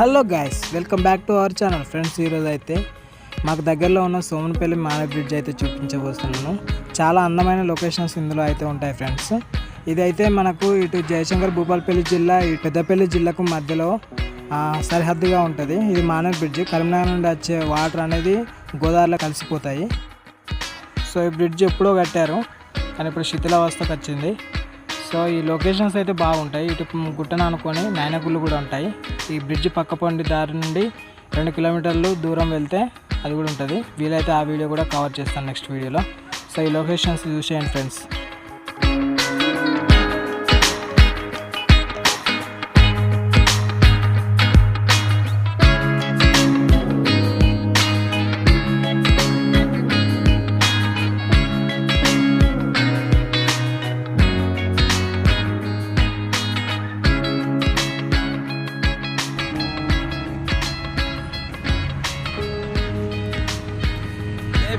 Hello guys, welcome back to our channel friends. ఈరోజు అయితే మాకు దగ్గరలో ఉన్న సోమనపల్లి మానవ బ్రిడ్జ్ అయితే చూపించబోతున్నాను. చాలా అందమైన లొకేషన్స్ ఇందులో అయితే ఉంటాయి ఫ్రెండ్స్. ఇదైతే మనకు ఇటు జయశంకర్ భూపాలపల్లి జిల్లా, ఈ పెద్దపల్లి జిల్లాకు మధ్యలో సరిహద్దుగా ఉంటుంది. ఇది మానవ బ్రిడ్జ్. కరీంనగర్ నుండి వచ్చే వాటర్ అనేది గోదావరిలో కలిసిపోతాయి. సో ఈ బ్రిడ్జ్ ఎప్పుడో కట్టారు, కానీ ఇప్పుడు శిథిలావస్థకు వచ్చింది. సో ఈ లొకేషన్స్ అయితే బాగుంటాయి. ఇటు గుట్టను అనుకొని నాయనగుళ్ళు కూడా ఉంటాయి. ఈ బ్రిడ్జ్ పక్కపొండి దారి నుండి 2 కిలోమీటర్లు దూరం వెళ్తే అది కూడా ఉంటుంది. వీలైతే ఆ వీడియో కూడా కవర్ చేస్తాను నెక్స్ట్ వీడియోలో. సో ఈ లొకేషన్స్ చూసేయండి friends.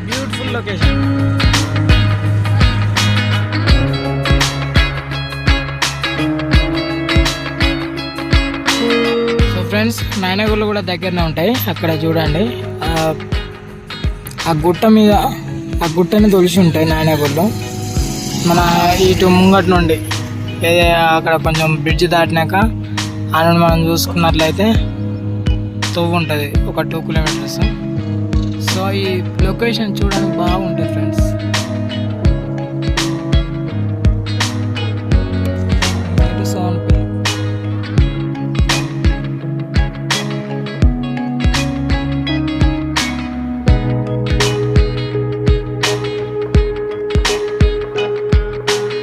Beautiful location. So friends, నాయనగుళ్ళు కూడా దగ్గరనే ఉంటాయి. అక్కడ చూడండి, ఆ గుట్ట మీద ఆ గుట్టని తొలిసి ఉంటాయి నాయనగుళ్ళు. మన ఇటు ముంగటి నుండి అక్కడ కొంచెం బ్రిడ్జ్ దాటినాక ఆ నుండి మనం చూసుకున్నట్లయితే తవ్వు ఉంటుంది, ఒక 2 కిలోమీటర్స్. సో ఈ లొకేషన్ చూడడానికి బాగుంటుంది ఫ్రెండ్స్.